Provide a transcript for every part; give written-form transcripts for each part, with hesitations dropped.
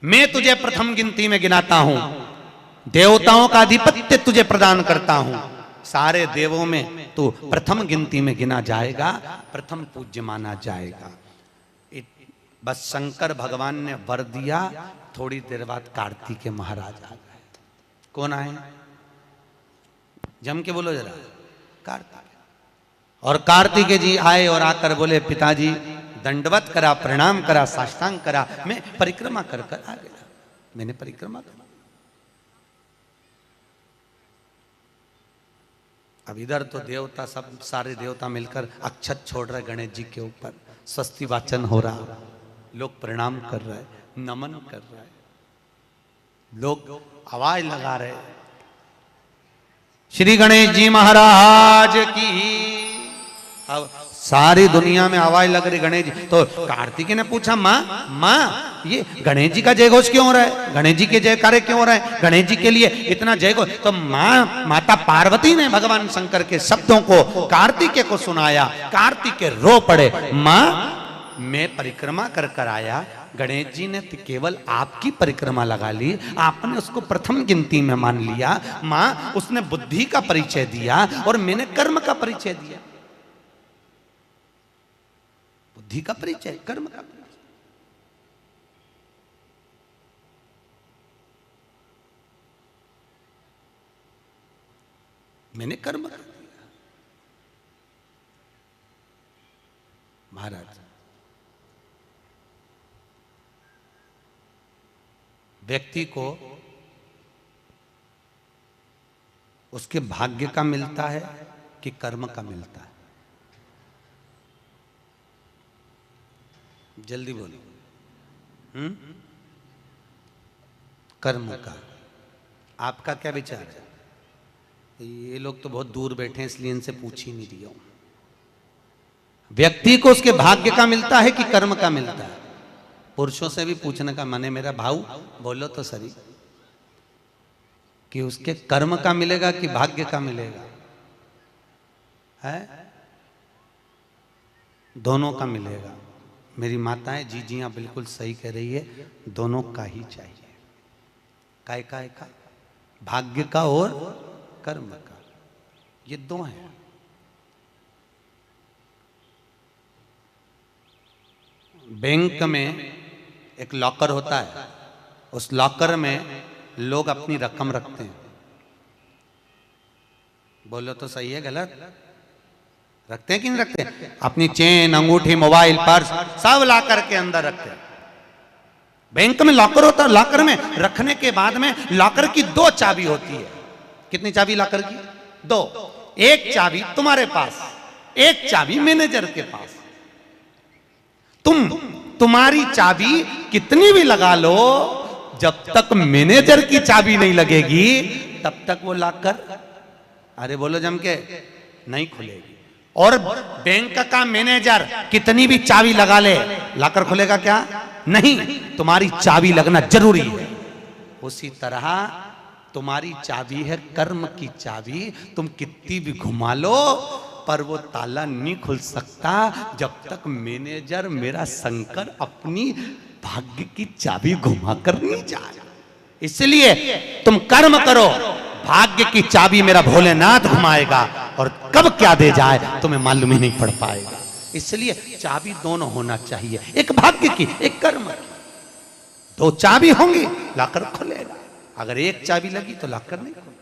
मैं तुझे प्रथम गिनती में गिनाता हूं, देवताओं का आधिपत्य तुझे प्रदान करता हूं, सारे देवों में तू प्रथम गिनती में गिना जाएगा, प्रथम पूज्य माना जाएगा। बस शंकर भगवान ने वर दिया, थोड़ी देर बाद कार्तिकेय महाराज आ गए। कौन आए? जम के बोलो जरा। कार्तिकेय। और कार्तिकेय जी आए और आकर बोले, पिताजी दंडवत करा, प्रणाम करा, साष्टांग करा, मैं परिक्रमा कर कर आ गया। मैंने परिक्रमा करा। अब इधर तो देवता सब सारे देवता मिलकर अक्षत छोड़ रहे गणेश जी के ऊपर, स्वस्ति वाचन हो रहा, लोग प्रणाम कर रहे, नमन कर रहे, लोग आवाज लगा रहे, श्री गणेश जी महाराज की। अब सारी दुनिया में आवाज लग रही गणेश जी। तो कार्तिकेय ने पूछा, माँ ये गणेश जी का जय घोष क्यों हो रहा है? गणेश जी के जयकारे क्यों हो रहा है? गणेश जी के लिए इतना जय घोष? तो माता पार्वती ने भगवान शंकर के शब्दों को कार्तिकेय को सुनाया। कार्तिकेय रो पड़े, माँ मैं परिक्रमा कर कर आया, गणेश जी ने तो केवल आपकी परिक्रमा लगा ली, आपने उसको प्रथम गिनती में मान लिया। माँ उसने बुद्धि का परिचय दिया और मैंने कर्म का परिचय दिया। बुद्धि का परिचय, कर्म का परिचय। मैंने कर्म कर दिया। महाराज, व्यक्ति को उसके भाग्य का मिलता है कि कर्म का मिलता है? जल्दी बोलो। कर्म का। आपका क्या विचार है? ये लोग तो बहुत दूर बैठे हैं इसलिए इनसे पूछ ही नहीं रही हूं। व्यक्ति को उसके भाग्य का मिलता है कि कर्म का मिलता है? पुरुषों से भी पूछने का मन है मेरा भाऊ, बोलो तो सही, कि उसके कर्म का मिलेगा कि भाग्य का मिलेगा? है दोनों का मिलेगा। मेरी माताएं जी हाँ बिल्कुल सही कह रही है, दोनों का ही चाहिए। काय का भाग्य का और कर्म का, ये दो हैं। बैंक में एक लॉकर होता है, उस लॉकर में लोग अपनी रकम रखते हैं। बोलो तो सही है गलत? रखते हैं कि नहीं रखते? अपनी चेन, अंगूठी, मोबाइल, पर्स सब लॉकर के अंदर रखते हैं। बैंक में लॉकर होता है, लॉकर में रखने के बाद में लॉकर की दो चाबी होती है। कितनी चाबी लॉकर की? दो। एक चाबी तुम्हारे पास, एक चाबी मैनेजर के पास। तुम्हारी चाबी कितनी भी लगा लो, जब तक मैनेजर की चाबी नहीं लगेगी तब तक वो लॉकर, अरे बोलो जम के, नहीं खुलेगी। और बैंक का मैनेजर कितनी भी चाबी लगा ले, लॉकर खुलेगा क्या? नहीं, तुम्हारी चाबी लगना जरूरी है। उसी तरह तुम्हारी चाबी है कर्म की चाबी, तुम कितनी भी घुमा लो पर वो ताला नहीं खुल सकता जब तक मैनेजर मेरा शंकर अपनी भाग्य की चाबी घुमा कर नहीं जाए। इसलिए तुम कर्म करो, भाग्य की चाबी मेरा भोलेनाथ घुमाएगा, और कब क्या दे जाए तुम्हें मालूम ही नहीं पड़ पाएगा। इसलिए चाबी दोनों होना चाहिए, एक भाग्य की, एक कर्म की। दो चाबी होंगी लॉकर खुलेगा, अगर एक चाबी लगी तो लॉकर नहीं खुलेगा।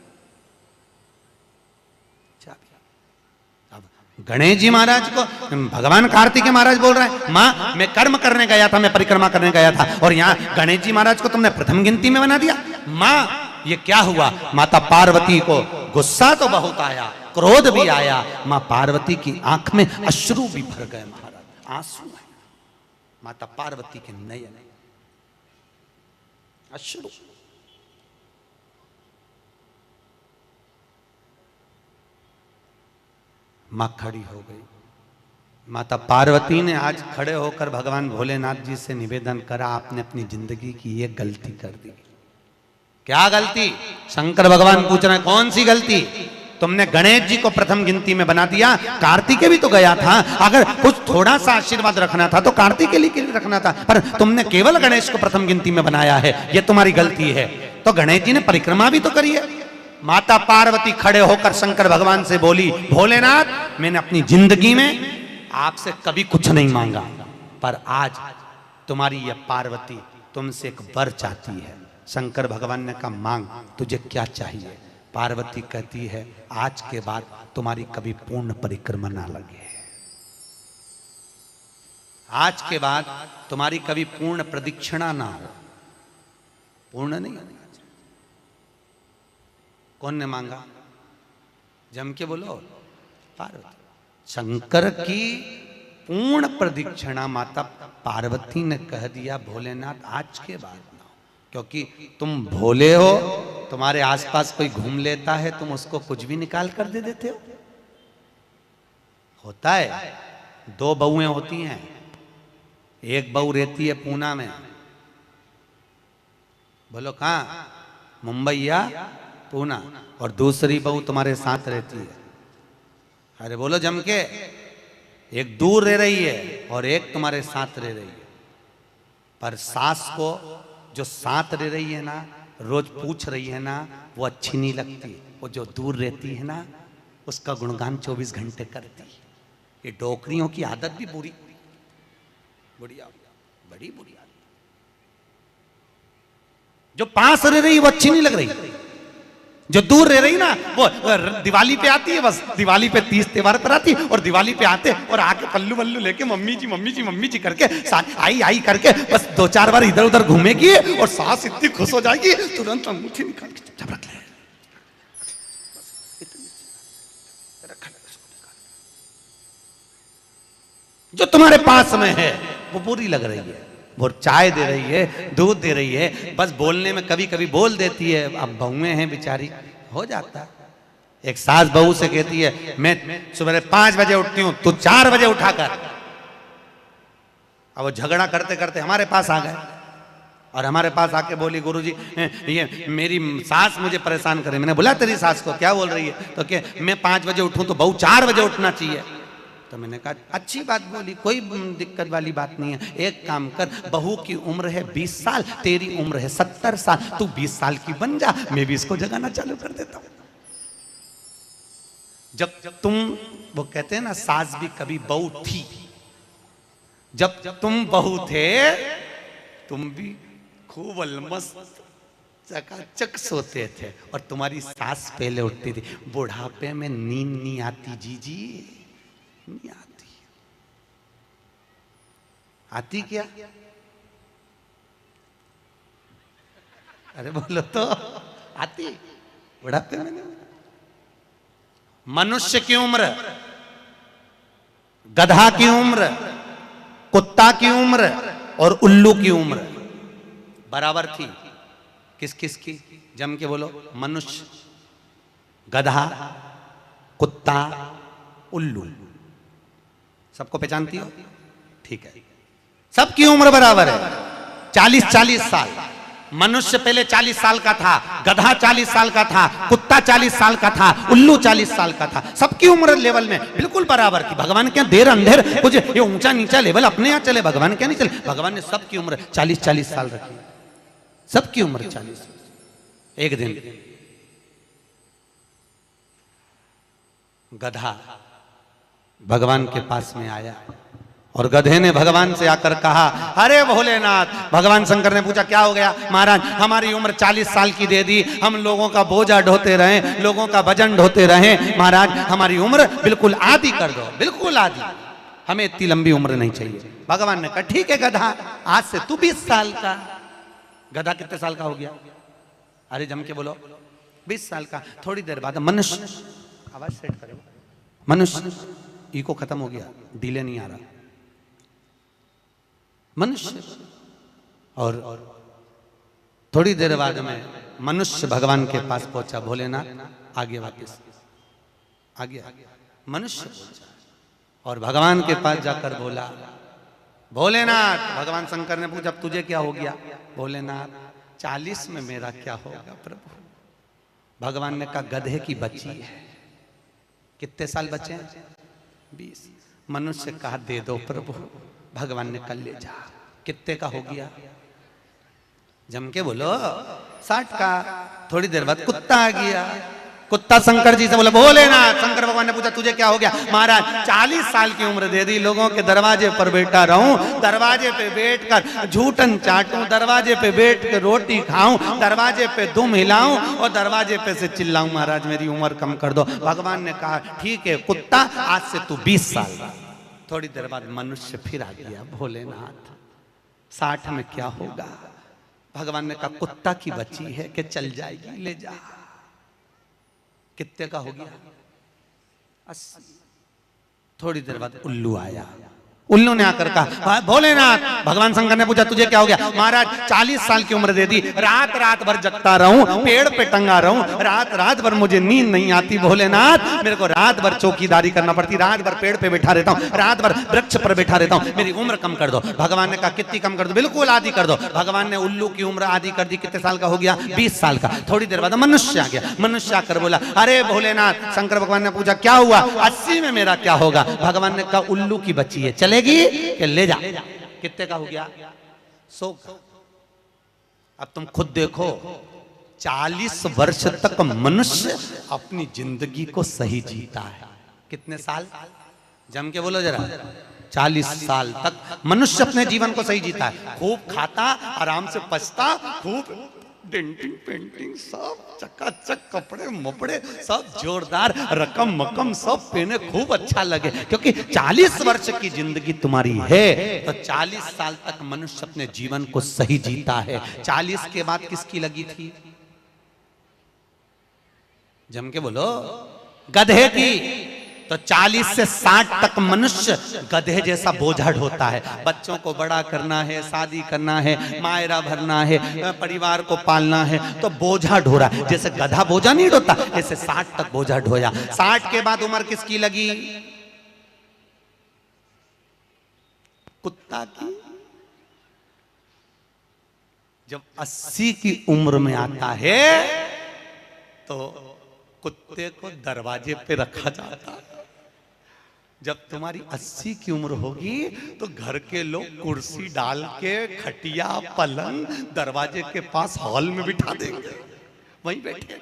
गणेश जी महाराज को भगवान कार्तिकेय महाराज बोल रहे हैं, माँ मैं कर्म करने गया था, मैं परिक्रमा करने गया था, और यहाँ गणेश जी महाराज को तुमने प्रथम गिनती में बना दिया। माँ ये क्या हुआ? माता पार्वती को गुस्सा तो बहुत आया, क्रोध भी आया, माँ पार्वती की आंख में अश्रु भी भर गए। महाराज आंसू है माता पार्वती के नयन, अश्रु। मां खड़ी हो गई। माता पार्वती ने आज खड़े होकर भगवान भोलेनाथ जी से निवेदन करा, आपने अपनी जिंदगी की ये गलती कर दी। क्या गलती? शंकर भगवान पूछ रहे हैं कौन सी गलती? तुमने गणेश जी को प्रथम गिनती में बना दिया, कार्तिकेय भी तो गया था। अगर कुछ थोड़ा सा आशीर्वाद रखना था तो कार्तिकेय के लिए रखना था, पर तुमने केवल गणेश को प्रथम गिनती में बनाया है, ये तुम्हारी गलती है। तो गणेश जी ने परिक्रमा भी तो करी है। माता पार्वती खड़े होकर शंकर भगवान से बोली, भोलेनाथ मैंने अपनी जिंदगी में आपसे कभी कुछ नहीं मांगा, पर आज तुम्हारी यह पार्वती तुमसे एक वर चाहती है। शंकर भगवान ने कहा, मांग, तुझे क्या चाहिए? पार्वती कहती है, आज के बाद तुम्हारी कभी पूर्ण परिक्रमा ना लगे, आज के बाद तुम्हारी कभी पूर्ण प्रदक्षिणा ना हो, पूर्ण नहीं होनी। कौन ने मांगा? जम के बोलो, पार्वती। शंकर की पूर्ण प्रदक्षिणा माता पार्वती ने कह दिया, भोलेनाथ आज के बाद ना हो, क्योंकि तुम भोले हो, तुम्हारे आसपास कोई घूम लेता है, तुम उसको कुछ भी निकाल कर दे देते हो। होता है, दो बहुएं होती हैं, एक बहू रहती है पूना में, बोलो कहां, मुंबई या पूना, और दूसरी बहू तुम्हारे साथ रहती है। अरे बोलो जम के, एक दूर रह रही है और एक तुम्हारे साथ रह रही है। पर सास को जो साथ रह रही है ना, रोज पूछ रही है ना, वो अच्छी नहीं लगती। वो जो दूर रहती है ना, उसका गुणगान 24 घंटे करती है। ये डोकरियों की आदत भी बुरी, बढ़िया, बड़ी बुरी आदत। जो पास रह रही वो अच्छी नहीं लग रही, जो दूर रह रही ना, वो दिवाली पे आती है, बस दिवाली पे 30 त्योहार पर आती, और दिवाली पे आते और आके पल्लू वल्लू लेके मम्मी जी मम्मी जी मम्मी जी करके आई आई करके बस 2-4 बार इधर उधर घूमेगी, और सास इतनी खुश हो जाएगी, तुरंत अंगूठी निकाल के चुपचाप रख ले, जो तुम्हारे पास में है वो बुरी लग रही है। वो चाय दे रही है, दूध दे रही है, बस बोलने में कभी कभी बोल देती है। अब बहुएं हैं बेचारी, हो जाता। एक सास बहू से कहती है, मैं सुबह 5 बजे उठती हूं, तू 4 बजे उठा कर। अब वो झगड़ा करते करते हमारे पास आ गए, और हमारे पास आके बोली, गुरुजी ये मेरी सास मुझे परेशान करे। मैंने बोला, तेरी सास को क्या बोल रही है? तो क्या मैं 5 बजे उठूं तो बहू 4 बजे उठना चाहिए। तो मैंने कहा, अच्छी बात बोली, कोई दिक्कत वाली बात नहीं है। एक काम कर, बहू की उम्र है 20 साल, तेरी उम्र है 70 साल, तू 20 साल की बन जा, मैं भी इसको जगाना चालू कर देता हूं। जब तुम, वो कहते हैं ना, सास भी कभी बहू थी। जब तुम बहू थे, तुम भी खूब अलमस्त चकाचक सोते थे, और तुम्हारी सास पहले उठती थी। बुढ़ापे में नींद नहीं आती जीजी, नहीं आती। आती क्या? अरे बोलो तो, आती बुढ़ापे में नहीं। मनुष्य की उम्र, गधा की उम्र, कुत्ता की उम्र और उल्लू की उम्र बराबर थी। किस किस की? जम के बोलो। मनुष्य, गधा, कुत्ता, उल्लू। सबको पहचानती हो? ठीक है, सबकी उम्र बराबर है, 40-40 साल। मनुष्य पहले 40 साल का था, गधा 40 साल का था, कुत्ता 40 साल का था, उल्लू 40 साल का था। सबकी उम्र लेवल में बिल्कुल बराबर थी। भगवान क्या देर अंधेर कुछ ये ऊंचा नीचा लेवल अपने यहां चले, भगवान क्या नहीं चले। भगवान ने सबकी उम्र 40-40 साल रखी, सबकी उम्र 40। एक दिन गधा भगवान के पास में आया, और गधे ने भगवान से आकर कहा, अरे भोलेनाथ। भगवान शंकर ने पूछा, क्या हो गया? महाराज, हमारी उम्र 40 साल की दे दी, हम लोगों का बोझा ढोते रहे, लोगों का वजन ढोते रहे, महाराज हमारी उम्र बिल्कुल आधी कर दो, बिल्कुल आधी, हमें इतनी लंबी उम्र नहीं चाहिए। भगवान ने कहा, ठीक है गधा, आज से तू 20 साल का। गधा कितने साल का हो गया? अरे जम के बोलो, 20 साल का। थोड़ी देर बाद मनुष्य, आवाज सेट करो, मनुष्य, इको खत्म हो गया, डिले नहीं आ रहा, मनुष्य। और थोड़ी देर बाद में मनुष्य भगवान के पास पहुंचा। भोलेनाथ आगे वापस आ गया, मनुष्य पहुंचा और भगवान के पास जाकर बोला, भोलेनाथ। भगवान शंकर ने पूछा, तुझे क्या हो गया? भोलेनाथ, 40 में मेरा क्या होगा प्रभु? भगवान ने कहा, गधे की बच्ची है, कितने साल बचे हैं? 20। मनुष्य कहा दे दो प्रभु, भगवान ने कल ले जा। कितने का हो गया? जम के बोलो 60 का। थोड़ी देर बाद कुत्ता आ गया। कुत्ता शंकर जी से बोला भोलेनाथ। शंकर भगवान ने पूछा तुझे क्या हो गया? महाराज 40 साल की उम्र दे दी, लोगों के दरवाजे पर बैठा रहूं, दरवाजे पे बैठकर झूठन चाटूं, दरवाजे पे बैठ कर रोटी खाऊं, दरवाजे पे दुम हिलाऊं और दरवाजे पे से चिल्लाऊं, महाराज मेरी उम्र कम कर दो। भगवान ने कहा ठीक है कुत्ता, आज से तू 20 साल। थोड़ी देर बाद मनुष्य फिर आ गया। भोलेनाथ 60 में क्या होगा? भगवान ने कहा कुत्ता की बच्ची है कि चल जाएगी, ले जा। कितने का हो गया? 80। थोड़ी देर बाद उल्लू आया। उल्लू ने आकर कहा भोलेनाथ। भगवान शंकर ने पूछा तुझे क्या हो गया? महाराज 40 साल की उम्र दे दी, रात रात भर जगता रहूं, पेड़ पे टंगा रहूं, रात रात भर मुझे नींद नहीं आती भोलेनाथ, मेरे को रात भर चौकीदारी करना पड़ती, रात भर पेड़ पे बैठा रहता हूं, रात भर वृक्ष पर बैठा रहता हूं, मेरी उम्र कम कर दो। भगवान ने कहा कितनी कम कर दो? बिल्कुल आधी कर दो। भगवान ने उल्लू की उम्र आधी कर दी। कितने साल का हो गया? 20 साल का। थोड़ी देर बाद मनुष्य आ गया। मनुष्य आकर बोला अरे भोलेनाथ। शंकर भगवान ने पूछा क्या हुआ? 80 में मेरा क्या होगा? भगवान ने कहा उल्लू की बच्ची है, चलेगी कि ले जा। कितने का हो गया? 100। अब तुम खुद देखो 40 वर्ष तक मनुष्य अपनी जिंदगी को सही जीता है। कितने साल? जम के बोलो जरा। 40 साल तक मनुष्य अपने जीवन को सही जीता है। खूब खाता, आराम से पचता, खूब डेंटिंग पेंटिंग सब चकाचक, कपड़े मपड़े सब जोरदार, रकम मकम सब पहने, खूब अच्छा लगे। क्योंकि 40 वर्ष की जिंदगी तुम्हारी है तो 40 साल तक मनुष्य अपने जीवन को सही जीता है। 40 के बाद किसकी लगी थी? जम के बोलो। गधे की। तो 40 से 60 तक मनुष्य गधे जैसा बोझा ढोता है। बच्चों को बड़ा करना है, शादी करना है, मायरा भरना है, परिवार को पालना है, तो बोझा ढो रहा है। जैसे गधा बोझा नहीं ढोता, ऐसे 60 तक बोझा ढोया। 60 के बाद उम्र किसकी लगी? कुत्ता की। जब 80 की उम्र में आता है तो कुत्ते को दरवाजे पे रखा जाता है। जब तुम्हारी 80 की उम्र होगी तो घर के लोग कुर्सी डाल के, खटिया पलंग दरवाजे के पास हॉल में बिठा देंगे, वहीं बैठे,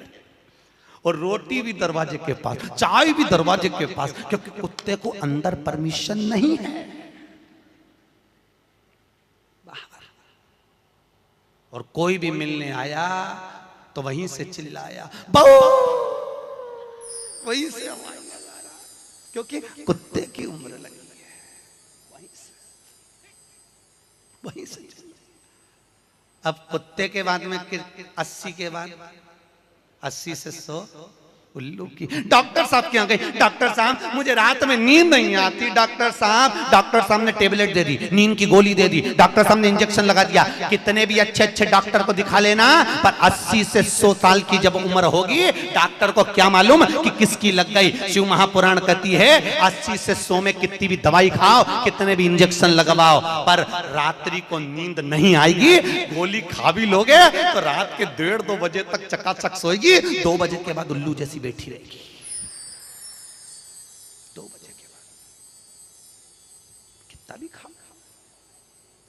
और रोटी भी दरवाजे के पास, चाय भी दरवाजे के पास, क्योंकि कुत्ते को अंदर परमिशन नहीं है। और कोई भी मिलने आया तो वहीं से चिल्लाया बहु, वहीं से आवाज लगा रहा, क्योंकि कुत्ते की उम्र लगी है। वहीं से अब कुत्ते के बाद में 80 के बाद 80 से 100 उल्लू की। डॉक्टर साहब क्या गई? डॉक्टर साहब मुझे रात में नींद नहीं आती। डॉक्टर साहब ने टेबलेट दे दी, नींद की गोली दे दी, डॉक्टर साहब ने इंजेक्शन लगा दिया। कितने भी अच्छे अच्छे डॉक्टर को दिखा लेना, पर 80 से 100 साल की जब उम्र होगी, डॉक्टर को क्या मालूम कि किसकी लग गई। शिव महापुराण कहती है 80 से 100 में कितनी भी दवाई खाओ, कितने भी इंजेक्शन लगवाओ, पर रात्रि को नींद नहीं आएगी। गोली खा भी लोगे तो रात के 1:30-2 बजे तक चकाचक सोएगी, 2 बजे के बाद उल्लू जैसी बैठी रहेगी। 2 बजे के बाद कितना भी खाओ,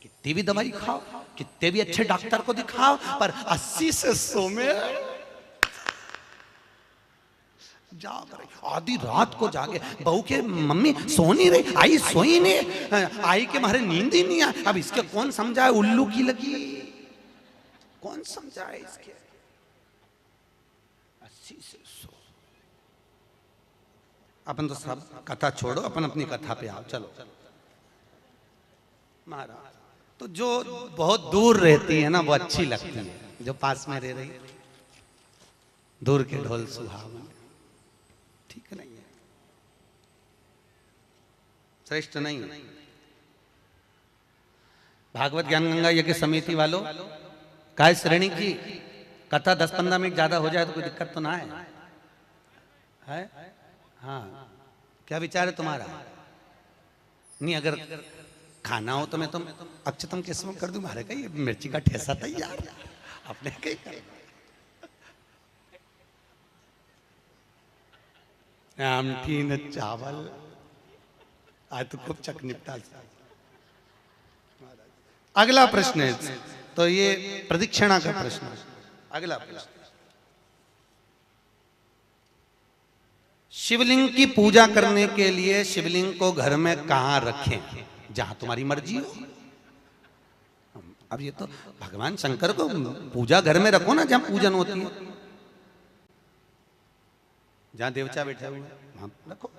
कितनी भी दवाई खाओ, कितने भी अच्छे डॉक्टर को दिखाओ, पर 80 से 100 में जाग रही। आधी रात को जागे, बहू के मम्मी सो नहीं रही, आई सोई नहीं, आई के मारे नींद ही नहीं आई। अब इसके कौन समझाए उल्लू की लगी, कौन समझाए इसके। 80 से 100। अपन तो सब कथा छोड़ो, अपन अपनी कथा पे आओ। चलो महाराज, तो जो बहुत दूर रहती है ना वो अच्छी लगती है, जो पास में रह रही दूर के ढोल सुहावन, ठीक नहीं है, श्रेष्ठ नहीं है। भागवत ज्ञान गंगा यज्ञ समिति वालों, काय श्रेणी की कथा 10-15 मिनट ज्यादा हो जाए तो कोई दिक्कत तो ना है? हाँ, क्या विचार है तुम्हारा? नहीं, अगर खाना हो तो मैं तुम अक्षतम केसम कर दूं, मारे का ये मिर्ची का ठेसा तैयार, अपने कहीं कर। आमठी न चावल। आज तो खूब चक निपटा। अगला प्रश्न है, तो ये प्रदक्षिणा का प्रश्न है। अगला प्रश्न, शिवलिंग की पूजा करने के लिए शिवलिंग को घर में कहां रखें? जहां तुम्हारी मर्जी हो। अब ये तो भगवान शंकर को पूजा घर में रखो ना, जहां पूजन होती है, जहां देवता बैठा हुआ है वहां रखो।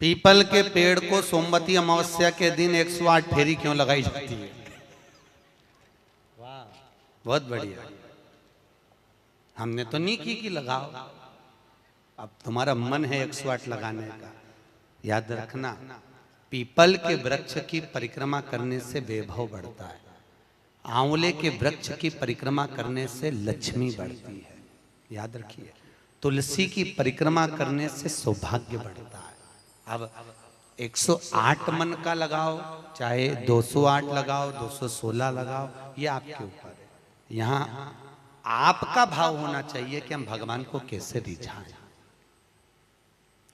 पीपल के पेड़ को सोमवती अमावस्या के दिन 108 फेरी क्यों लगाई जाती है? वाह, बहुत बढ़िया। हमने तो नहीं की लगाओ, अब तुम्हारा मन है 108 लगाने का। याद रखना, पीपल के वृक्ष की परिक्रमा करने से वैभव बढ़ता है, आंवले के वृक्ष की परिक्रमा करने से लक्ष्मी बढ़ती है। याद रखिए, तुलसी की परिक्रमा करने से सौभाग्य बढ़ता है। अब 108 मन का लगाओ, चाहे 208 लगाओ, 216 लगाओ, ये आपके ऊपर है। यहाँ आपका भाव होना चाहिए कि हम भगवान को कैसे रिझाएं,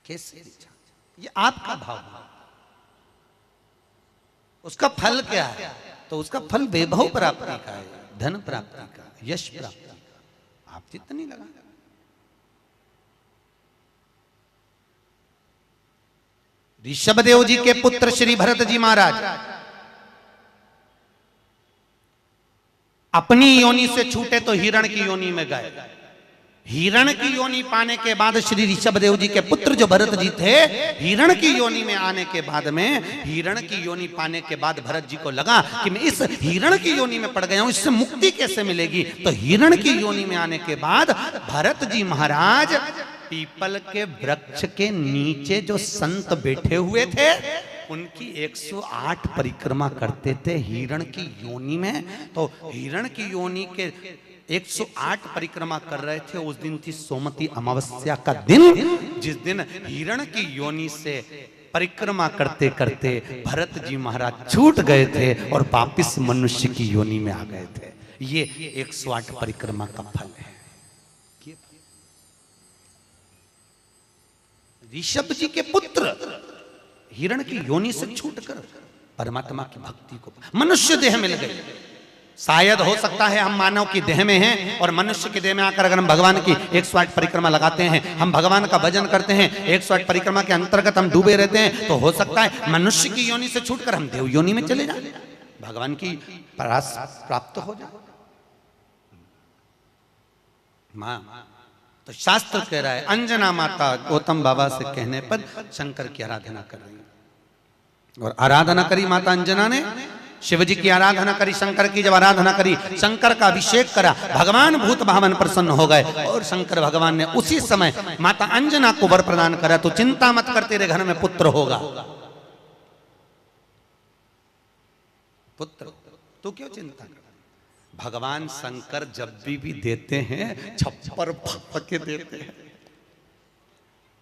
कैसे रिझाएं, ये आपका भाव है। उसका फल क्या है? तो उसका फल वैभव प्राप्ति का है, धन प्राप्ति का, यश प्राप्ति का। आप जितनी लगा, ऋषभदेव जी के पुत्र श्री भरत जी महाराज अपनी योनि से छूटे तो हिरण की योनि में गए। हिरण की योनि पाने के बाद श्री ऋषभदेव जी के पुत्र जो भरत जी थे, हिरण की योनि में आने के बाद में, हिरण की योनि पाने के बाद भरत जी को लगा कि मैं इस हिरण की योनि में पड़ गया हूं, इससे मुक्ति कैसे मिलेगी? तो हिरण की योनि में आने के बाद भरत जी महाराज पीपल के वृक्ष के नीचे जो संत बैठे हुए थे उनकी 108 परिक्रमा करते थे हिरण की योनि में। तो हिरण की योनि के 108 परिक्रमा कर रहे थे। उस दिन थी सोमवती अमावस्या का दिन, जिस दिन हिरण की योनि से परिक्रमा करते करते भरत जी महाराज छूट गए थे और वापिस मनुष्य की योनि में आ गए थे। ये 108 परिक्रमा का फल है। ऋषभ जी के पुत्र हिरण की योनि से छूटकर परमात्मा की भक्ति को मनुष्य देह मिल गई। शायद हो सकता है हम मानव की देह में हैं और मनुष्य की देह में आकर अगर हम भगवान की 108 परिक्रमा लगाते हैं, हम भगवान का भजन करते हैं, 108 परिक्रमा के अंतर्गत हम डूबे रहते हैं, तो हो सकता है मनुष्य की योनि से छूटकर हम देव योनि में चले जाए, भगवान की परास प्राप्त हो जाए। मां तो शास्त्र कह रहा है, अंजना माता गौतम बाबा से कहने पर शंकर की आराधना कर रही है। और आराधना करी माता अंजना ने, शिव जी की आराधना करी, शंकर की जब आराधना करी, शंकर का अभिषेक करा, भगवान भूत भावन प्रसन्न हो गए और शंकर भगवान ने उसी समय माता अंजना को वर प्रदान करा, तो चिंता मत कर, तेरे घर में पुत्र होगा। पुत्र, तू क्यों चिंता कर? भगवान शंकर जब भी देते हैं छप्पर फक के देते हैं।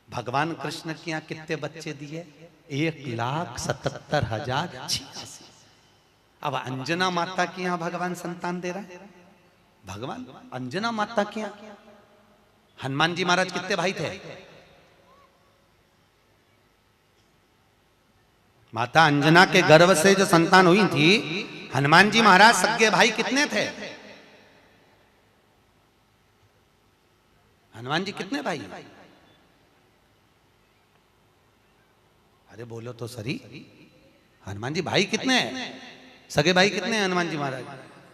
भगवान कृष्ण के यहाँ कितने बच्चे दिए? 1,77,086। अब अंजना माता के यहाँ भगवान संतान दे रहा है। भगवान अंजना माता के यहाँ हनुमान जी महाराज कितने भाई थे? माता अंजना के गर्भ से जो संतान हुई थी, हनुमान जी महाराज सगे भाई कितने थे? हनुमान जी कितने भाई? अरे बोलो तो सही, हनुमान जी भाई कितने हैं? सगे भाई कितने हैं हनुमान जी महाराज?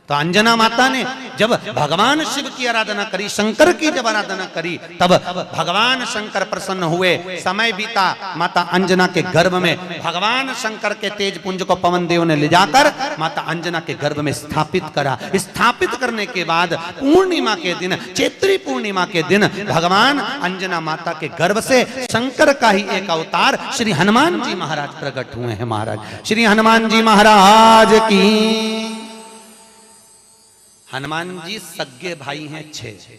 तो अंजना माता ने जब भगवान शिव की आराधना करी, शंकर की जब आराधना करी, तब भगवान शंकर प्रसन्न हुए। समय बीता, माता अंजना के गर्भ में भगवान शंकर के तेज पुंज को पवन देव ने ले जाकर माता अंजना के गर्भ में स्थापित करा। स्थापित करने के बाद पूर्णिमा के दिन, चैत्री पूर्णिमा के दिन, भगवान अंजना माता के गर्भ से शंकर का ही एक अवतार श्री हनुमान जी महाराज प्रकट हुए हैं। महाराज श्री हनुमान जी महाराज की। हनुमान जी सगे भाई हैं 6।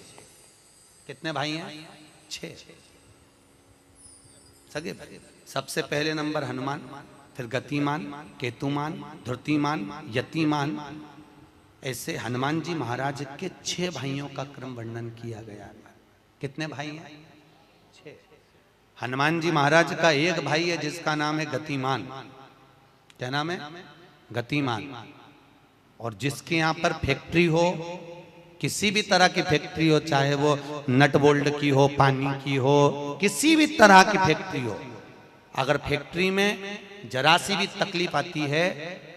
कितने भाई हैं? 6 सगे भाई। सबसे पहले नंबर हनुमान, फिर गतिमान, केतुमान, धृतिमान, यतिमान, ऐसे हनुमान जी महाराज के 6 भाइयों का क्रम वर्णन किया गया। कितने भाई हैं? 6। हनुमान जी महाराज का एक भाई है जिसका नाम है गतिमान। क्या नाम है? गतिमान। और जिसके यहाँ पर फैक्ट्री हो, किसी भी तरह की फैक्ट्री हो, चाहे वो नट बोल्ट की हो, पानी की हो, किसी भी तरह की फैक्ट्री हो, अगर फैक्ट्री में जरा सी भी तकलीफ आती है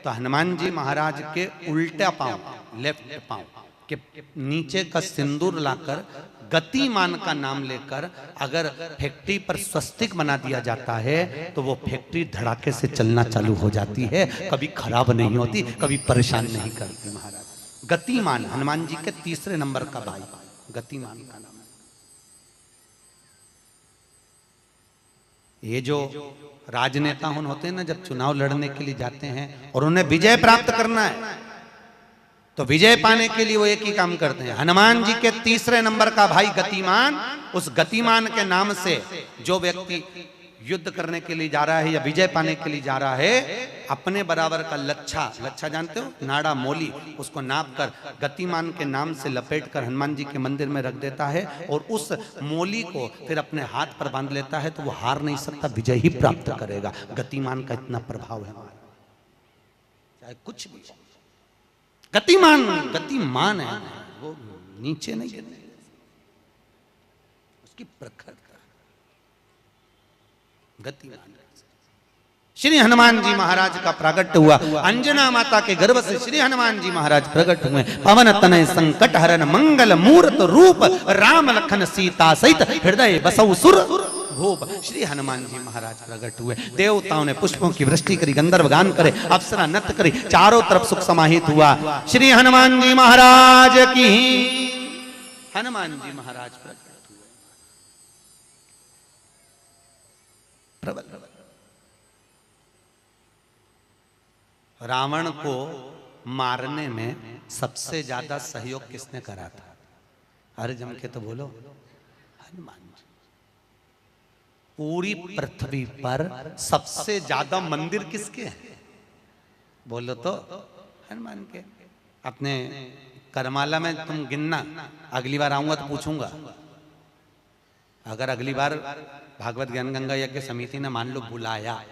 तो हनुमान जी महाराज के उल्टा पांव, लेफ्ट पांव के नीचे का सिंदूर लाकर गतिमान का नाम लेकर अगर फैक्ट्री पर स्वस्तिक बना दिया जाता है तो वो फैक्ट्री धड़ाके से चलना चालू हो जाती है, कभी खराब नहीं होती, कभी परेशान नहीं करती। महाराज गतिमान, हनुमान जी के 3 नंबर का भाई गतिमान का नाम। ये जो राजनेता होते हैं ना, जब चुनाव लड़ने के लिए जाते हैं और उन्हें विजय प्राप्त करना है तो विजय पाने के लिए वो एक ही काम करते हैं। हनुमान जी के 3 नंबर का भाई गतिमान, उस गतिमान के नाम से जो व्यक्ति युद्ध करने के लिए जा रहा है या विजय पाने के लिए जा रहा है, अपने बराबर का लच्छा, लच्छा जानते हो, नाड़ा मोली, उसको नाप कर गतिमान के नाम से लपेट कर हनुमान जी के मंदिर में रख देता है और उस मोली को फिर अपने हाथ पर बांध लेता है तो वो हार नहीं सकता, विजय ही प्राप्त करेगा। गतिमान का इतना प्रभाव है, चाहे कुछ भी। गतिमान, गतिमान है वो, नीचे नहीं गिरने, उसकी प्रखरता। गतिमान श्री हनुमान जी महाराज का प्रागट्य हुआ। अंजना माता के गर्भ से श्री हनुमान जी महाराज प्रकट हुए। पवन तनय संकट हरन मंगल मूर्त रूप, राम लखन सीता सहित हृदय बसौ सुर भूप। श्री हनुमान जी महाराज प्रकट हुए। देवताओं ने पुष्पों की वृष्टि करी, गंधर्व गान करे, अप्सरा नृत्य करी, चारों तरफ सुख समाहित हुआ। श्री हनुमान जी महाराज की, हनुमान जी महाराज प्रकट हुए। प्रबल रावण को मारने में सबसे ज्यादा सहयोग किसने करा था? अरे जम के तो बोलो, हनुमान जी। पूरी पृथ्वी पर सबसे ज्यादा मंदिर किसके हैं? बोलो तो हनुमान के। अपने करमाला में तुम गिनना, अगली बार आऊंगा तो पूछूंगा। अगर अगली बार भागवत ज्ञान गंगा यज्ञ समिति ने मान लो बुलाया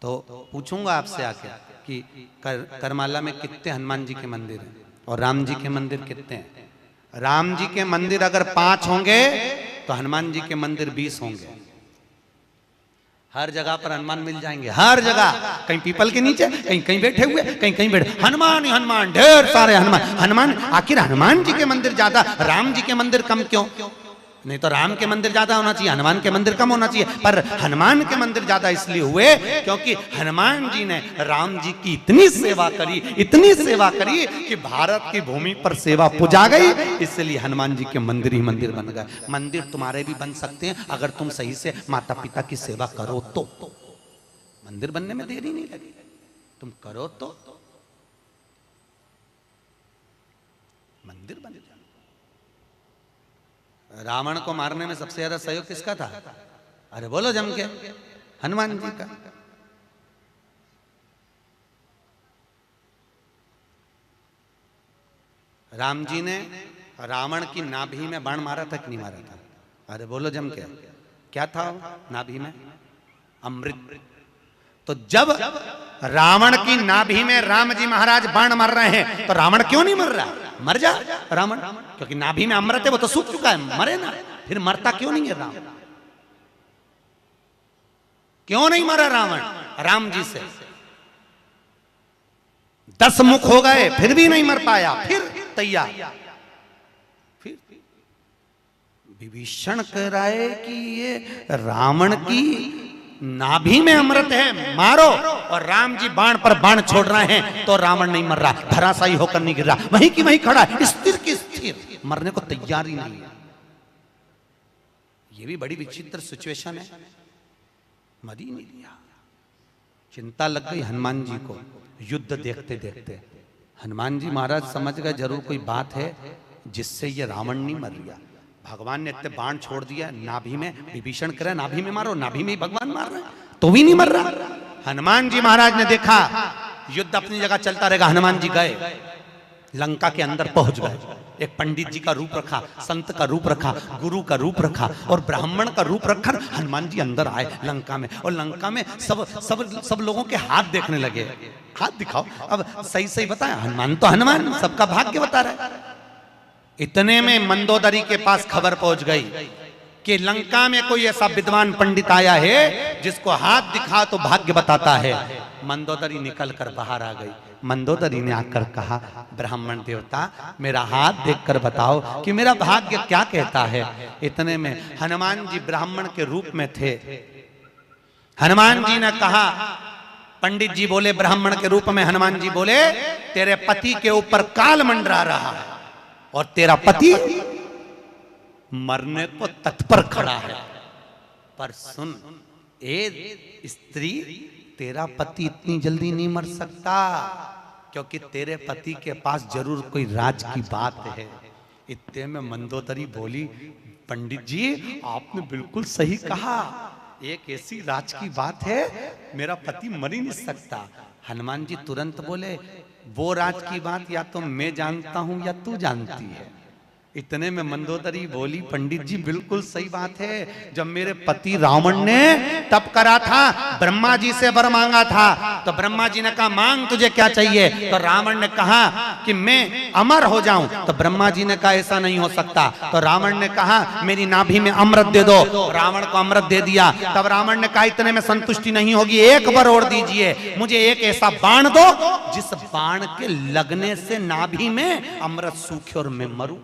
तो पूछूंगा आपसे आके कि करमाला में कितने हनुमान जी के मंदिर हैं और राम जी के मंदिर कितने हैं। राम जी के मंदिर अगर 5 होंगे तो हनुमान जी के मंदिर 20 होंगे। हर जगह पर हनुमान मिल जाएंगे, हर जगह, कहीं पीपल के नीचे, कहीं कहीं बैठे हुए, कहीं कहीं बैठे, हनुमान ही हनुमान, ढेर सारे हनुमान। हनुमान, आखिर हनुमान जी के मंदिर ज्यादा, राम जी के मंदिर कम क्यों? नहीं तो राम के मंदिर ज्यादा होना चाहिए, हनुमान के मंदिर कम होना चाहिए। पर हनुमान के मंदिर ज्यादा इसलिए हुए क्योंकि हनुमान जी ने राम जी की इतनी सेवा करी, इतनी सेवा करी कि भारत की भूमि पर सेवा पुजा गई, इसलिए हनुमान जी के मंदिर ही मंदिर बन गए। मंदिर तुम्हारे भी बन सकते हैं अगर तुम सही से माता पिता की सेवा करो तो। मंदिर बनने में देरी नहीं लगी, तुम करो तो मंदिर बन जाए। रावण को मारने में सबसे ज्यादा सहयोग किसका था? अरे बोलो जम के, हनुमान जी का। राम जी ने रावण की नाभि में बाण मारा था कि नहीं मारा था? अरे बोलो जम के, क्या था नाभि में? अमृत। तो जब रावण की नाभि में राम जी महाराज बाण मार रहे हैं तो रावण क्यों नहीं मर रहा? मर जा रावण, क्योंकि नाभि में अमृत है, वो तो सूख चुका है, मरे ना। फिर मरता क्यों नहीं है राम? क्यों नहीं मरा रावण? राम जी से 10 मुख हो गए फिर भी नहीं मर पाया, फिर तैयार। फिर विभीषण कह रहा है कि ये रावण की नाभि में अमृत है, मारो। और राम जी बाण पर बाण छोड़ रहे हैं तो रावण नहीं मर रहा, धराशायी होकर नहीं गिर रहा, वहीं की वहीं खड़ा है, स्थिर की स्थिर, मरने को तैयार ही नहीं है। ये भी बड़ी विचित्र सिचुएशन है। मर ही नहीं लिया। चिंता लग गई हनुमान जी को युद्ध देखते देखते। हनुमान जी महाराज समझ गए जरूर कोई बात है जिससे ये रावण नहीं मर गया। भगवान ने इतने बाण छोड़ दिया नाभि में, विभीषण करे नाभि में मारो, नाभि में ही भगवान मार रहे हैं तो भी नहीं मर रहा। हनुमान जी महाराज ने देखा युद्ध अपनी जगह चलता रहेगा, हनुमान जी गए लंका के अंदर पहुंच गए। एक पंडित जी का रूप रखा, संत का रूप रखा, गुरु का रूप रखा और ब्राह्मण का रूप रखकर हनुमान जी अंदर आए लंका में। और लंका में सब सब सब लोगों के हाथ देखने लगे, हाथ दिखाओ। अब सही सही बताया, हनुमान तो हनुमान, सबका भाग्य बता रहा है। इतने में मंदोदरी के पास खबर पहुंच गई कि लंका में कोई ऐसा विद्वान पंडित आया है जिसको हाथ दिखा तो भाग्य बताता है। मंदोदरी निकल कर बाहर आ गई। मंदोदरी ने आकर कहा, ब्राह्मण देवता मेरा हाथ देखकर बताओ कि मेरा भाग्य क्या कहता है। इतने में हनुमान जी ब्राह्मण के रूप में थे। हनुमान जी ने कहा, पंडित जी बोले ब्राह्मण के रूप में, हनुमान जी बोले तेरे पति के ऊपर काल मंडरा रहा है और तेरा पति मरने को तत्पर खड़ा है। पर सुन ए स्त्री, तेरा पति इतनी जल्दी नहीं मर सकता, क्योंकि तेरे पति के पास जरूर कोई राज की बात है। इतने में मंदोदरी बोली, पंडित जी आपने बिल्कुल सही कहा, एक ऐसी राज की बात है, मेरा पति मर ही नहीं सकता। हनुमान जी तुरंत बोले, वो राज की बात या तो मैं जानता हूं या तू जानती है। इतने में मंदोदरी बोली, पंडित जी बिल्कुल सही बात है, जब मेरे पति रावण ने तप करा था, ब्रह्मा जी से वर मांगा था, तो ब्रह्मा जी ने कहा मांग तुझे क्या चाहिए, तो रावण ने कहा कि मैं अमर हो जाऊं, तो ब्रह्मा जी ने कहा ऐसा नहीं हो सकता। तो रावण ने कहा मेरी नाभि में अमृत दे दो, रावण को अमृत दे दिया। तब रावण ने कहा इतने में संतुष्टि नहीं होगी, एक बार और दीजिए, मुझे एक ऐसा बाण दो जिस बाण के लगने से नाभि में अमृत सूखे और मैं मरूं।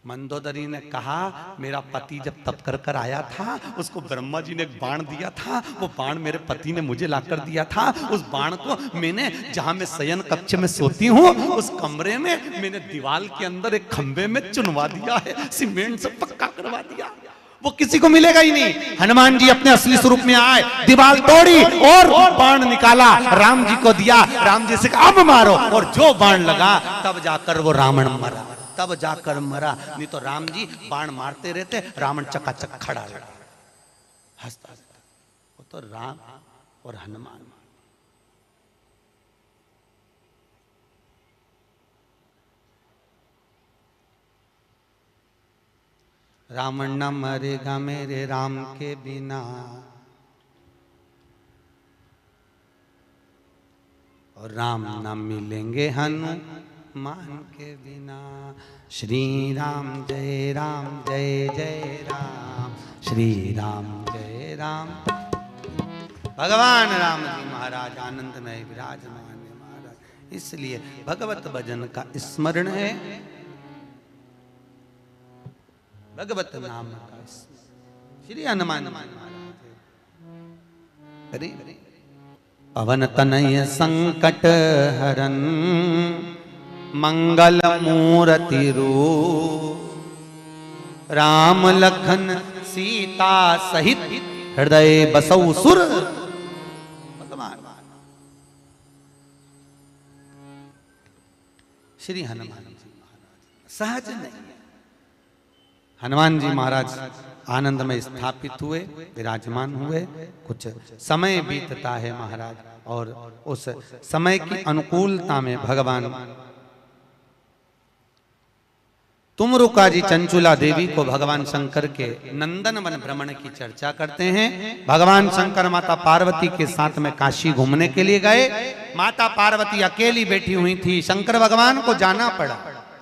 मंदोदरी ने कहा मेरा पति जब तप कर कर आया था, उसको ब्रह्मा जी ने एक बाण दिया था, वो बाण मेरे पति ने मुझे लाकर दिया था। उस बाण को मैंने, जहां मैं शयन कक्ष में सोती हूँ, उस कमरे में मैंने दीवार के अंदर एक खंबे में चुनवा दिया है, सीमेंट से पक्का करवा दिया, वो किसी को मिलेगा ही नहीं। हनुमान जी अपने असली स्वरूप में आए, दीवार तोड़ी और बाण निकाला, राम जी को दिया, राम जी से कहा अब मारो, और जो बाण लगा तब जाकर वो रावण मरा, तब जाकर मरा। नहीं तो राम जी बाण मारते रहते, रावण चकाचक खड़ा रहता, हंसता रहता। वो तो राम और हनुमान। रावण न मरेगा मेरे राम के बिना, और राम न मिलेंगे हनुमान के बिना। श्री राम जय जय राम, श्री राम जय राम। भगवान राम जी महाराज आनंद में विराजमान है महाराज, इसलिए भगवत भजन का स्मरण है, भगवत नाम का श्री हनुमान महाराज। अरे पवन तनय संकट हरन, मंगल मूर्ति रूप, राम लखन सीता सहित हृदय बसौ सुर। भगवान श्री हनुमान जी महाराज सहज नहीं, हनुमान जी महाराज आनंद में स्थापित हुए, विराजमान हुए। कुछ समय बीतता है महाराज, और उस समय की अनुकूलता में भगवान तुमरुका जी चंचुला देवी को भगवान शंकर के नंदन वन भ्रमण की चर्चा करते हैं। भगवान शंकर माता पार्वती के साथ में काशी घूमने के लिए गए। माता पार्वती अकेली बैठी हुई थी, शंकर भगवान को जाना पड़ा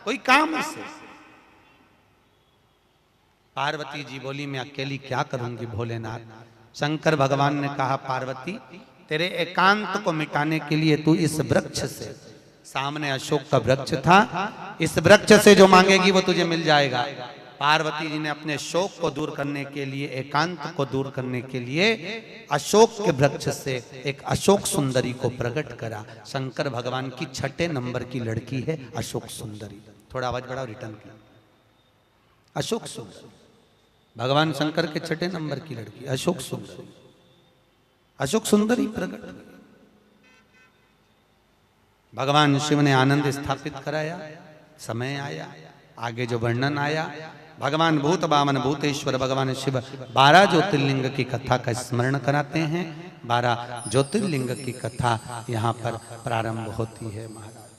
कोई काम से। पार्वती जी बोली मैं अकेली क्या करूंगी भोलेनाथ। शंकर भगवान ने कहा पार्वती तेरे एकांत को मिटाने के लिए तू इस वृक्ष से, सामने अशोक का वृक्ष था, इस वृक्ष से जो मांगेगी वो तुझे मिल जाएगा। पार्वती जी ने अपने शोक को दूर करने के लिए, एकांत को दूर करने के लिए अशोक के वृक्ष से एक अशोक सुंदरी को प्रकट करा। शंकर भगवान की 6 नंबर की लड़की है अशोक सुंदरी। थोड़ा आवाज बढ़ाओ, रिटर्न किया। अशोक सुंदरी भगवान शंकर के 6 नंबर की लड़की अशोक सुंदरी। अशोक सुंदरी प्रकट, भगवान शिव ने आनंद स्थापित कराया। समय आया, आगे जो वर्णन आया भगवान भूत बामन भूतेश्वर भगवान शिव 12 ज्योतिर्लिंग की कथा का स्मरण कराते हैं। 12 ज्योतिर्लिंग की कथा यहाँ पर प्रारंभ होती है महाराज।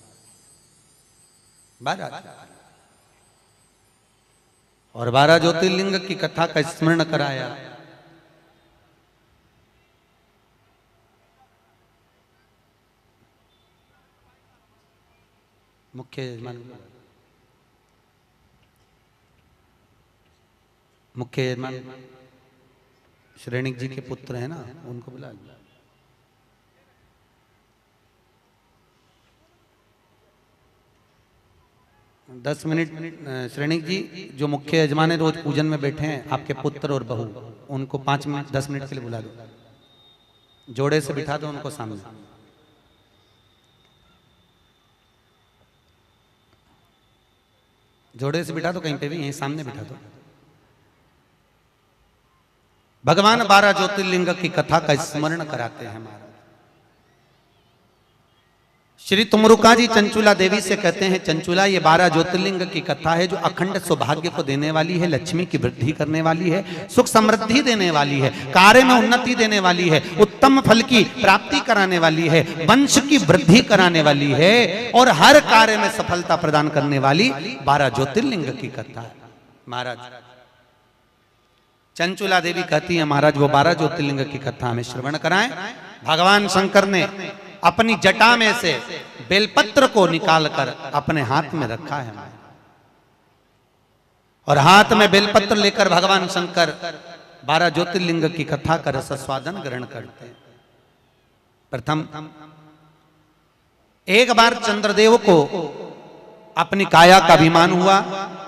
12 और 12 ज्योतिर्लिंग की कथा का स्मरण कराया। मुख्य यजमान श्रेणिक जी के पुत्र है ना, उनको बुला लिया। दस मिनट श्रेणिक जी जो मुख्य यजमान है, रोज पूजन में बैठे हैं, आपके पुत्र और बहू, उनको 5 मिनट 10 मिनट के लिए बुला दो, जोड़े से बिठा दो उनको सामने। जोड़े से बिठा दो, कहीं पे भी, यहीं सामने बिठा दो। भगवान 12 ज्योतिर्लिंग की कथा का स्मरण कराते हैं महाराज। श्री तुमरुका जी चंचुला देवी से कहते हैं, चंचुला ये 12 ज्योतिर्लिंग की कथा है जो अखंड सौभाग्य को देने वाली है, लक्ष्मी की वृद्धि करने वाली है, सुख समृद्धि देने वाली है, कार्य में उन्नति देने वाली है, उत्तम फल की प्राप्ति कराने वाली है, वंश की वृद्धि कराने वाली है और हर कार्य में सफलता प्रदान करने वाली 12 ज्योतिर्लिंग की कथा है महाराज। चंचुला देवी कहती है महाराज वो 12 ज्योतिर्लिंग की कथा हमें श्रवण कराएं। भगवान शंकर ने अपनी जटा में से बेलपत्र को निकालकर अपने हाथ में रखा है और हाथ में बेलपत्र लेकर भगवान शंकर 12 ज्योतिर्लिंग की कथा का रसस्वादन ग्रहण करते हैं। प्रथम एक बार चंद्रदेव को अपनी काया का अभिमान हुआ,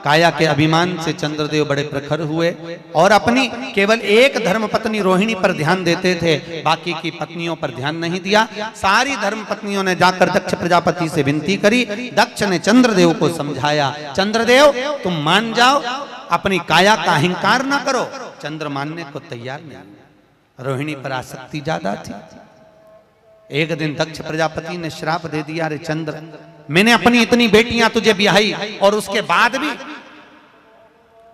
काया के अभिमान से चंद्रदेव बड़े प्रखर हुए और अपनी केवल एक धर्म पत्नी रोहिणी पर ध्यान देते थे, बाकी की पत्नियों पर ध्यान नहीं दिया। सारी धर्म पत्नियों ने जाकर दक्ष प्रजापति से विनती करी। दक्ष ने चंद्रदेव को समझाया, चंद्रदेव तुम मान जाओ, अपनी काया का अहंकार ना करो। चंद्र मानने को तैयार नहीं, रोहिणी पर आसक्ति ज्यादा थी। एक दिन दक्ष प्रजापति ने श्राप दे दिया, अरे चंद्र मैंने अपनी इतनी बेटियां तुझे ब्याही और उसके बाद भी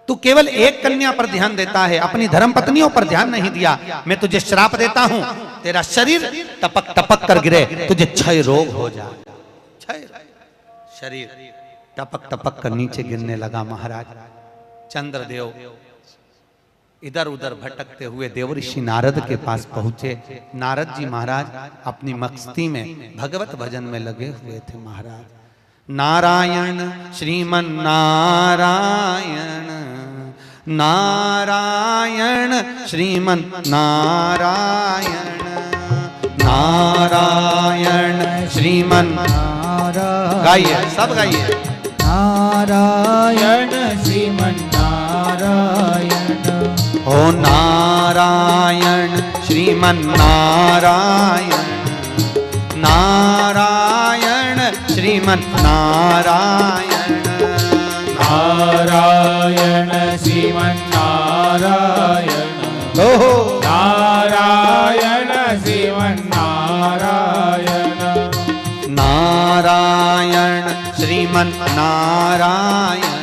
तू केवल एक कन्या पर ध्यान देता है, अपनी धर्म पत्नियों पर ध्यान नहीं दिया। मैं तुझे श्राप देता हूं, तेरा शरीर टपक टपक कर गिरे, तुझे क्षय रोग हो जाए। क्षय शरीर टपक टपक कर नीचे गिरने लगा महाराज। चंद्रदेव इधर उधर भटकते हुए देवऋषि नारद के पास पहुंचे। नारद जी महाराज अपनी मस्ती में भगवत भजन में लगे हुए थे महाराज। नारायण श्रीमन नारायण, नारायण श्रीमन नारायण, नारायण श्रीमन नारायण। गाइए, सब गाइए। नारायण श्रीमन नारायण, ओ नारायण श्रीमन नारायण, नारायण श्रीमन नारायण, नारायण श्रीमन नारायण, ओहो नारायण श्रीमन नारायण, नारायण श्रीमन नारायण,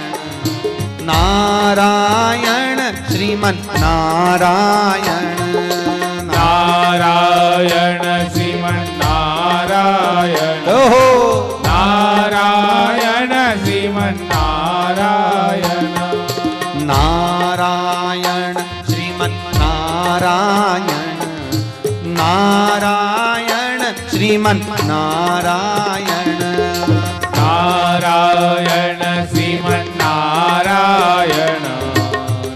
नारायण श्रीमन नारायण, नारायण श्रीमन नारायण, ओहो नारायण श्रीमन नारायण, नारायण श्रीमन नारायण, नारायण श्रीमन नारायण, नारायण श्रीमन नारायण,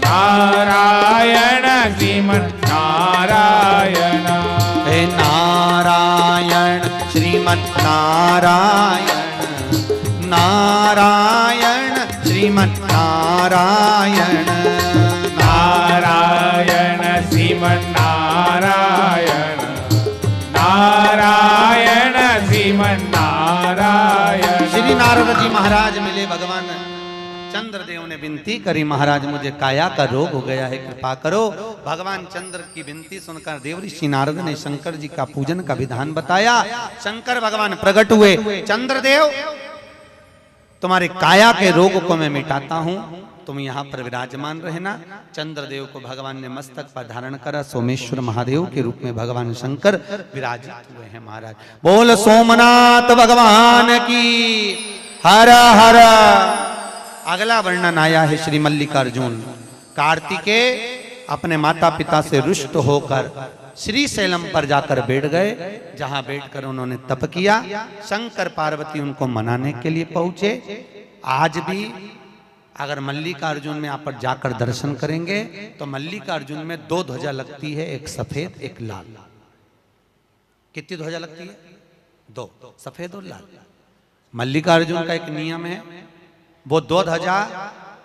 नारायण श्रीमन नारायण, हे नारायण श्रीमन नारायण, नारायण श्रीमन नारायण, नारायण श्रीमन नारायण, नारायण श्रीमन नारायण। श्री नारद जी महाराज मिले, भगवान चंद्रदेव ने विनती करी, महाराज मुझे काया का रोग हो गया है, कृपा करो। भगवान चंद्र की विनती सुनकर देवऋषि नारद ने शंकर जी का पूजन का विधान बताया। शंकर भगवान प्रकट हुए, चंद्रदेव तुम्हारे काया के रोग को मैं मिटाता हूं, तुम यहाँ पर विराजमान रहना। चंद्रदेव को भगवान ने मस्तक पर धारण करा, सोमेश्वर महादेव के रूप में भगवान शंकर विराजित हुए हैं महाराज। बोल सोमनाथ भगवान की हर हर। अगला वर्णन आया है श्री मल्लिकार्जुन। कार्तिकेय अपने माता पिता से रुष्ट होकर श्री शैलम पर जाकर बैठ गए, जहां बैठकर उन्होंने तप किया। शंकर पार्वती उनको मनाने के लिए पहुंचे। आज भी अगर मल्लिकार्जुन में आप जाकर दर्शन करेंगे तो मल्लिकार्जुन में दो ध्वजा लगती है, एक सफेद एक लाल। कितनी ध्वजा लगती है? दो, सफेद और लाल। मल्लिकार्जुन का एक नियम है, वो दो ध्वजा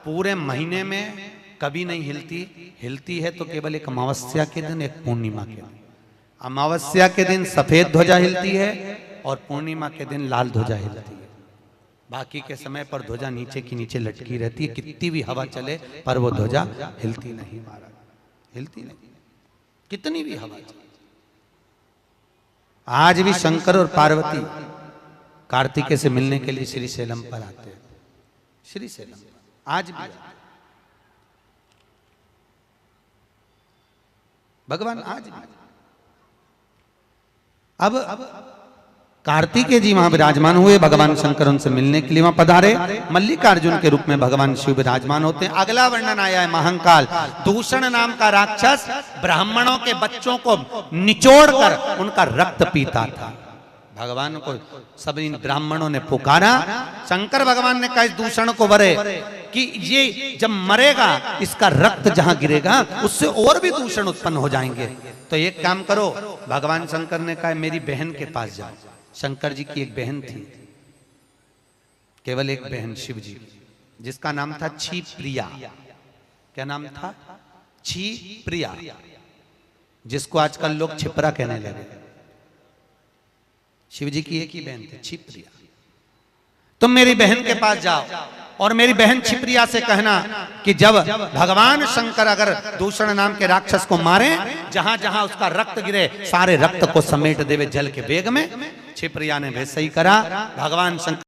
पूरे महीने में कभी नहीं हिलती। हिलती है तो केवल एक अमावस्या के दिन, एक पूर्णिमा के दिन। अमावस्या के दिन सफेद ध्वजा हिलती है और पूर्णिमा के दिन लाल ध्वजा हिलती है। बाकी के समय पर ध्वजा नीचे की नीचे लटकी रहती है, कितनी भी हवा चले पर वो ध्वजा हिलती नहीं महाराज, हिलती नहीं, कितनी भी हवा चले। आज भी शंकर और पार्वती कार्तिकेय से मिलने के लिए श्री शैलम पर आते हैं। श्री शैलम आज भी भगवान आज भी। अब कार्तिकेय जी वहां विराजमान हुए, भगवान शंकर उनसे मिलने के लिए वहां पधारे। मल्लिकार्जुन के रूप में भगवान शिव विराजमान होते हैं। अगला वर्णन आया है महाकाल। दूषण नाम का राक्षस ब्राह्मणों के बच्चों को निचोड़कर उनका रक्त पीता था। भगवान को सब इन ब्राह्मणों ने पुकारा। शंकर भगवान ने कहा इस दूषण को वरे कि ये जब मरेगा इसका रक्त जहां गिरेगा उससे और भी दूषण उत्पन्न हो जाएंगे। तो एक काम करो, भगवान शंकर ने कहा मेरी बहन के पास जाओ। शंकर जी की एक बहन थी, केवल एक बहन शिव जी, जिसका नाम था क्षिप्रिया। क्या नाम था? क्षिप्रिया, जिसको आजकल लोग छिपरा कहने लगे। शिव जी की एक ही बहन थी, क्षिप्रिया। तुम मेरी बहन के पास जाओ और मेरी बहन क्षिप्रिया से कहना कि जब भगवान शंकर अगर दूषण नाम के राक्षस को मारे, जहां जहां उसका रक्त गिरे सारे रक्त को समेट देवे जल के वेग में। क्षिप्रिया ने वैसे ही करा। भगवान शंकर